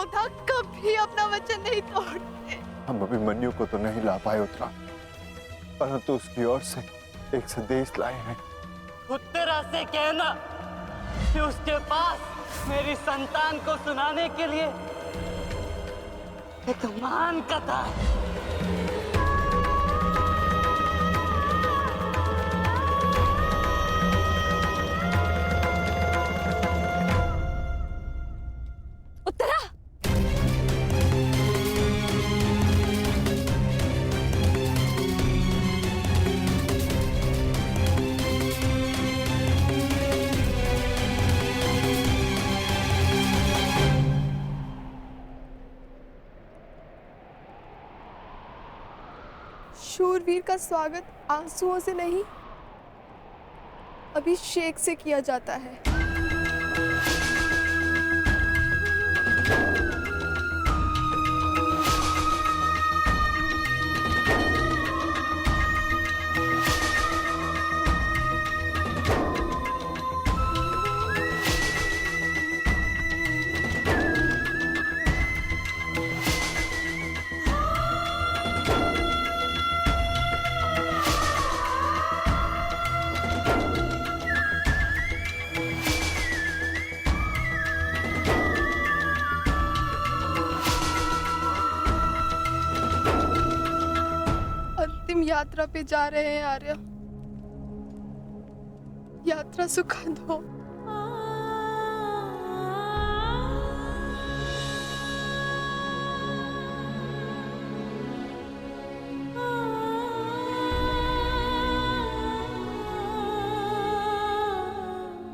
योद्धा कभी अपना वचन नहीं तोड़ते। हम अभिमन्यु को तो नहीं ला पाए उत्तरा, परंतु उसकी ओर से एक संदेश लाए हैं। उत्तरा से कहना कि उसके पास मेरी संतान को सुनाने के लिए एक महान कथा है। उत्तरा, शूरवीर का स्वागत आंसुओं से नहीं, अभिषेक से किया जाता है। अंतिम यात्रा पे जा रहे हैं आर्य। यात्रा सुखद हो।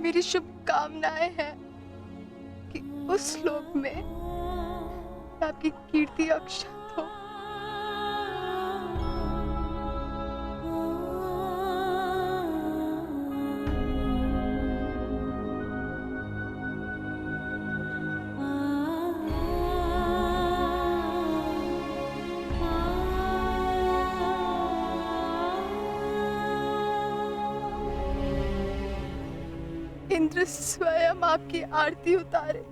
मेरी शुभकामनाएं हैं कि उस लोक में आपकी कीर्ति अक्षत हो। इंद्र स्वयं आपकी आरती उतारे।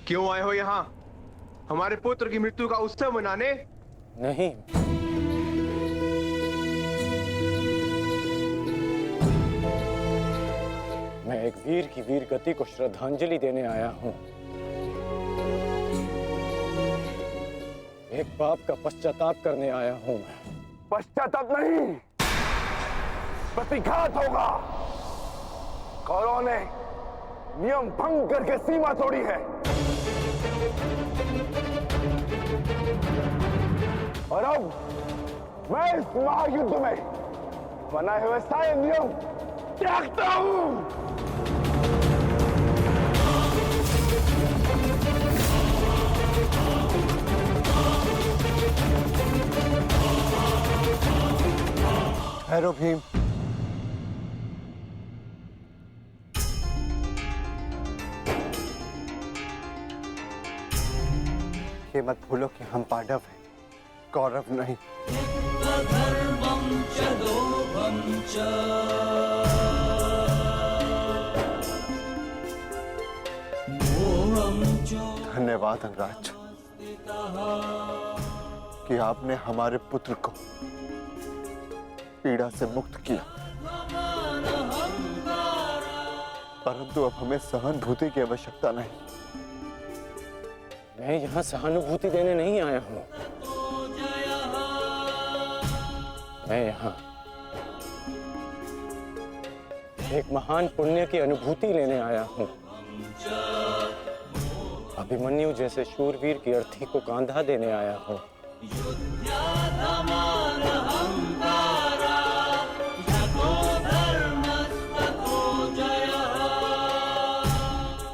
क्यों आए हो यहाँ? हमारे पुत्र की मृत्यु का उत्सव मनाने? नहीं, मैं एक वीर की वीर गति को श्रद्धांजलि देने आया हूँ। एक पाप का पश्चाताप करने आया हूँ। पश्चाताप नहीं, प्रतिघात होगा। कौरवों ने नियम भंग करके सीमा तोड़ी है और अब मैं इस महायुद्ध में बनाए हुए सारे नियम त्यागता हूं। ठहरो भीम। ये मत भूलो कि हम पांडव हैं, कौरव नहीं। धन्यवाद अंगराज कि आपने हमारे पुत्र को पीड़ा से मुक्त किया, परंतु अब हमें सहानुभूति की आवश्यकता नहीं। मैं यहाँ सहानुभूति देने नहीं आया हूँ, मैं यहाँ एक महान पुण्य की अनुभूति लेने आया हूँ। अभिमन्यु जैसे शूरवीर की अर्थी को कांधा देने आया हूं।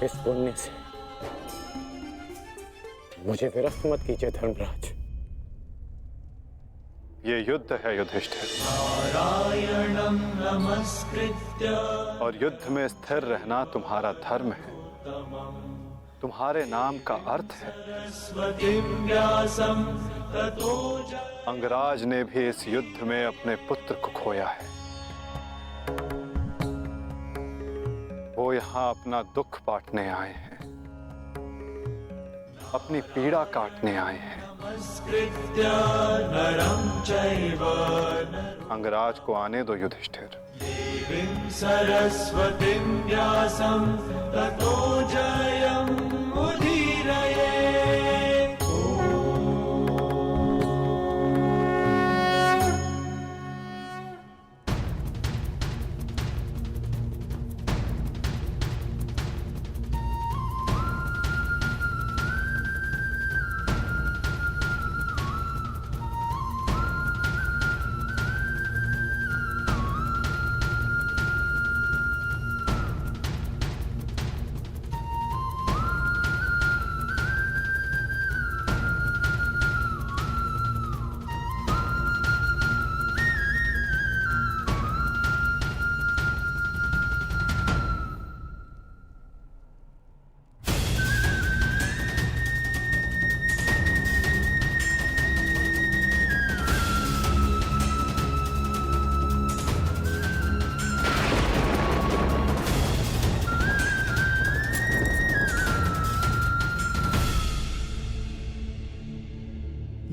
इस पुण्य से मुझे विरक्त मत कीजिए धर्मराज। ये युद्ध है युधिष्ठिर, और युद्ध में स्थिर रहना तुम्हारा धर्म है, तुम्हारे नाम का अर्थ है। अंगराज ने भी इस युद्ध में अपने पुत्र को खोया है। वो यहां अपना दुख बांटने आए हैं, अपनी पीड़ा काटने आए हैं। अंगराज को आने दो युधिष्ठिर। सरस्वतीं व्यासं ततो जयम् उदीरये।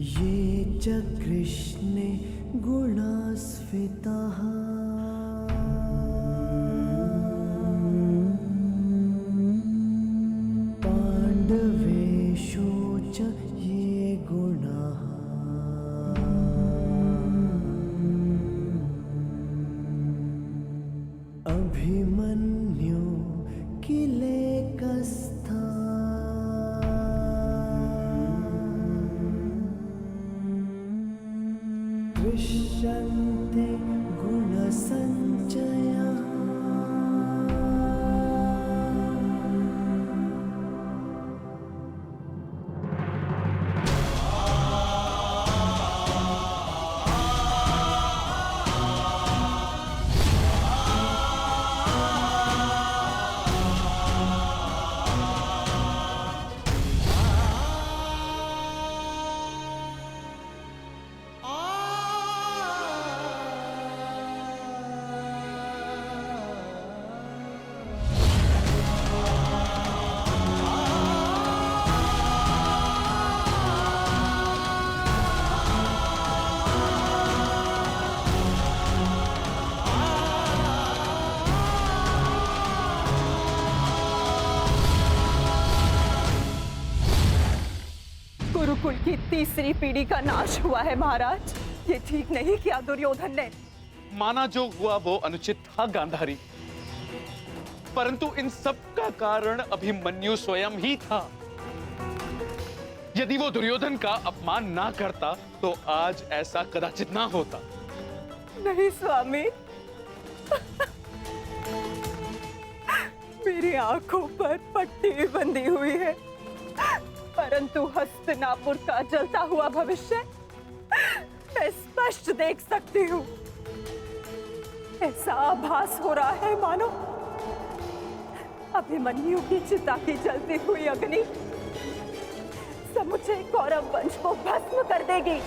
ये च कृष्णे गुणास्फिताः पाण्डवेषु च ये गुणाः अभिमन्यु किलेकस्था दृश्यन्ते गुणसञ्चयः। गुरुकुल की तीसरी पीढ़ी का नाश हुआ है महाराज। ये ठीक नहीं किया दुर्योधन ने। माना जो हुआ वो अनुचित था गांधारी, परंतु इन सब का कारण अभिमन्यु स्वयं ही था। यदि वो दुर्योधन का अपमान ना करता तो आज ऐसा कदाचित ना होता। नहीं स्वामी, मेरी आंखों पर पट्टी बंधी हुई है, परंतु हस्तिनापुर का जलता हुआ भविष्य मैं स्पष्ट देख सकती हूँ। ऐसा आभास हो रहा है मानो अभिमन्यु की चिता की जलती हुई अग्नि समुचे कौरव वंश को भस्म कर देगी।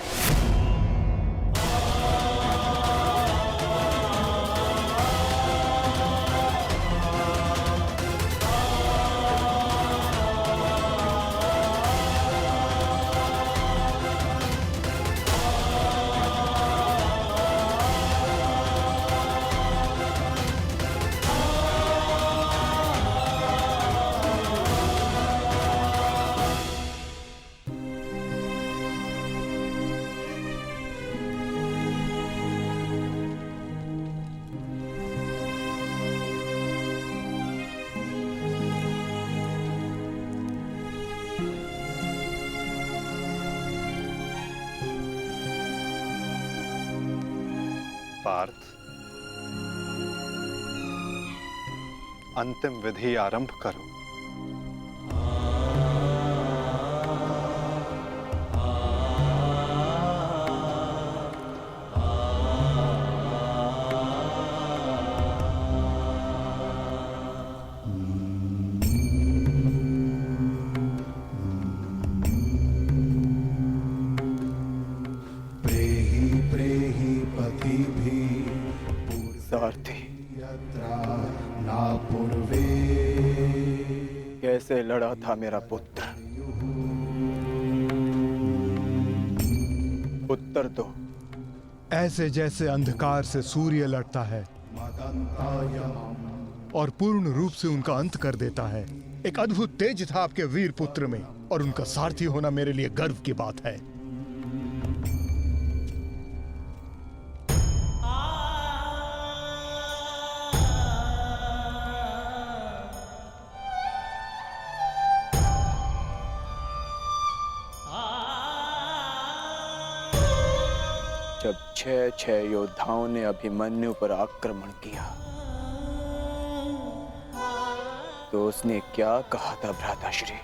पार्थ, अंतिम विधि आरंभ करो। सारथी, कैसे लड़ा था मेरा पुत्र? उत्तर दो। ऐसे जैसे अंधकार से सूर्य लड़ता है और पूर्ण रूप से उनका अंत कर देता है। एक अद्भुत तेज था आपके वीर पुत्र में, और उनका सारथी होना मेरे लिए गर्व की बात है। जब 6 योद्धाओं ने अभिमन्यु पर आक्रमण किया तो उसने क्या कहा था भ्राताश्री?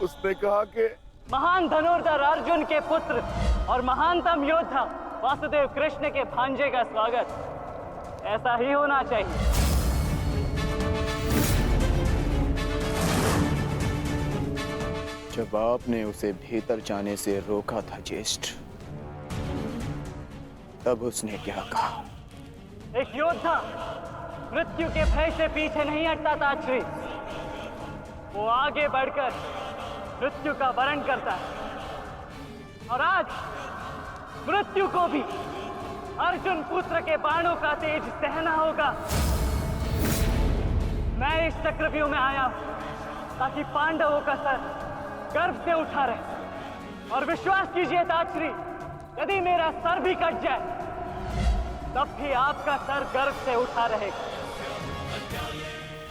उसने कहा कि महान धनुर्धर अर्जुन के पुत्र और महानतम योद्धा वासुदेव कृष्ण के भांजे का स्वागत ऐसा ही होना चाहिए। जब आपने उसे भीतर जाने से रोका था ज्येष्ठ, तब उसने क्या कहा? एक योद्धा मृत्यु के भय से पीछे नहीं हटता था श्री, वो आगे बढ़कर मृत्यु का वरण करता है। और आज मृत्यु को भी अर्जुन पुत्र के बाणों का तेज सहना होगा। मैं इस चक्रव्यूह में आया हूं ताकि पांडवों का सर गर्व से उठा रहे। और विश्वास कीजिए ताक्षरी, यदि मेरा सर भी कट जाए तब भी आपका सर गर्व से उठा रहेगा।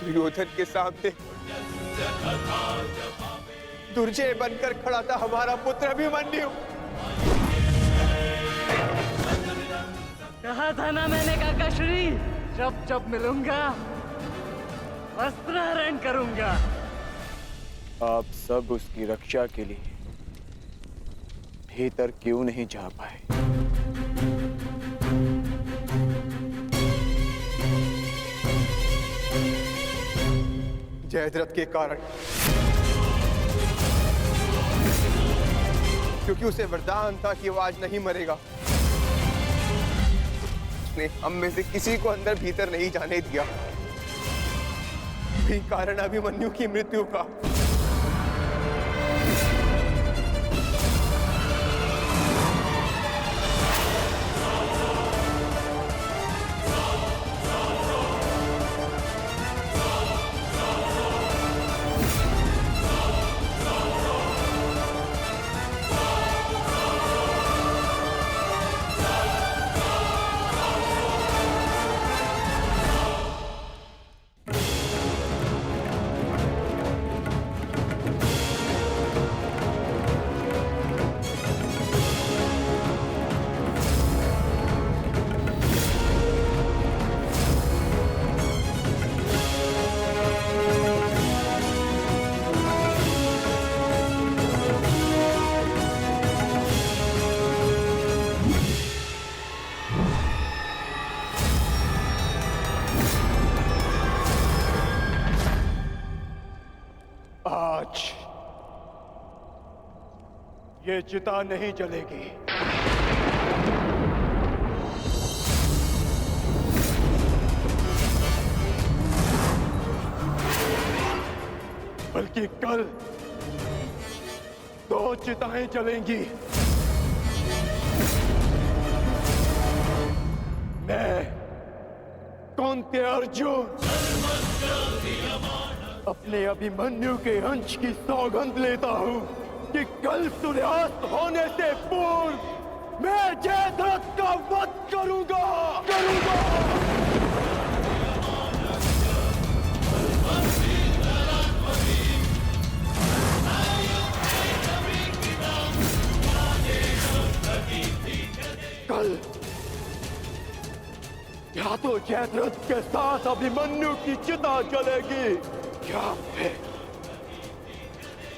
दुर्योधन के सामने दुर्जय बनकर खड़ा था हमारा पुत्र अभिमन्यु। कहा था ना मैंने काकाश्री, जब जब मिलूंगा वस्त्रहरण करूंगा। आप सब उसकी रक्षा के लिए भीतर क्यों नहीं जा पाए? जयद्रथ के कारण, क्योंकि उसे वरदान था कि वो आज नहीं मरेगा। उसने हम में से किसी को अंदर भीतर नहीं जाने दिया, भी कारण अभिमन्यु की मृत्यु का। आज ये चिता नहीं जलेगी। बल्कि कल 2 चिताएं जलेंगी। मैं कौंते अर्जुन अपने अभिमन्यु के अंश की सौगंध लेता हूं कि कल सूर्यास्त होने से पूर्व मैं जयद्रथ का वध करूंगा। जयद्रथ के साथ अभिमन्यु की चिता जलेगी, क्या फिर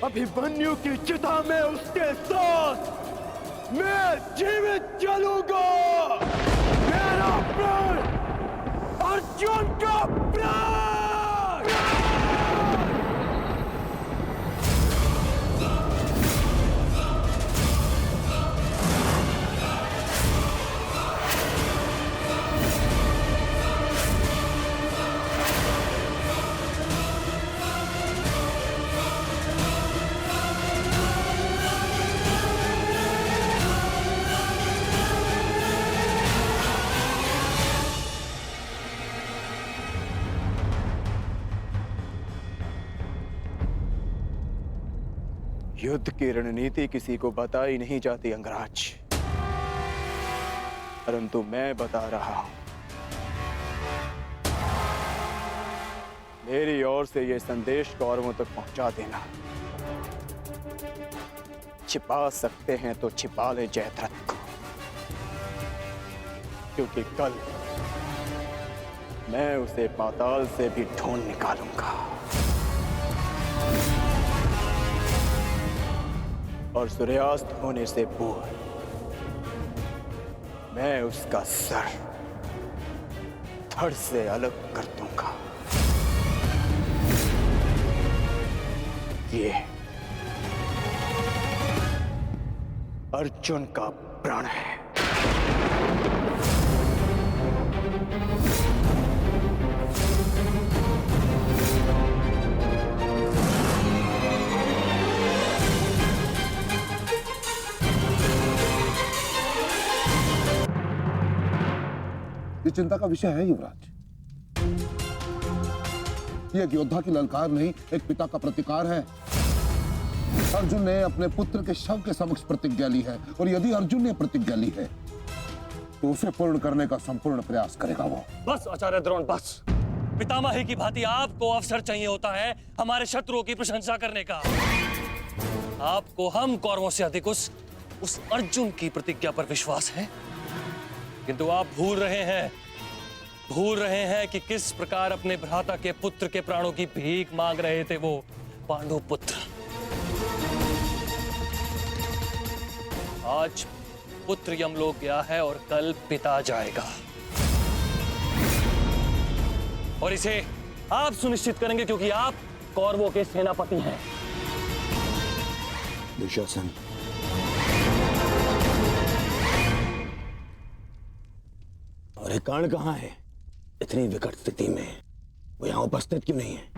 अभिमन्यु की चिता में उसके साथ मैं जीवित जलूंगा। मेरा प्राण, अर्जुन का प्राण। युद्ध की रणनीति किसी को बताई नहीं जाती अंगराज, परंतु मैं बता रहा हूं। मेरी ओर से यह संदेश कौरवों तक पहुंचा देना। छिपा सकते हैं तो छिपा ले जयद्रथ को, क्योंकि कल मैं उसे पाताल से भी ढूंढ निकालूंगा और सूर्यास्त होने से पूर्व मैं उसका सर धड़ से अलग कर दूंगा। ये अर्जुन का प्रण है। ये चिंता का विषय है युवराज। ये एक योद्धा की ललकार नहीं, एक पिता का प्रतिकार है। अर्जुन ने अपने पुत्र के शव के समक्ष प्रतिज्ञा ली है, और यदि अर्जुन ने प्रतिज्ञा ली है तो उसे पूर्ण करने का संपूर्ण प्रयास करेगा वो। बस आचार्य द्रोण, बस। पितामही की भांति आपको अवसर चाहिए होता है हमारे शत्रुओं की प्रशंसा करने का। आपको हम कौरवों से अधिक उस अर्जुन की प्रतिज्ञा पर विश्वास है, किंतु आप भूल रहे हैं कि किस प्रकार अपने भ्राता के पुत्र के प्राणों की भीख मांग रहे थे वो पांडु पुत्र। आज पुत्र यमलोक गया है और कल पिता जाएगा, और इसे आप सुनिश्चित करेंगे क्योंकि आप कौरवों के सेनापति हैं। दुशासन, और कर्ण कहाँ है? इतनी विकट स्थिति में वो यहाँ उपस्थित क्यों नहीं है?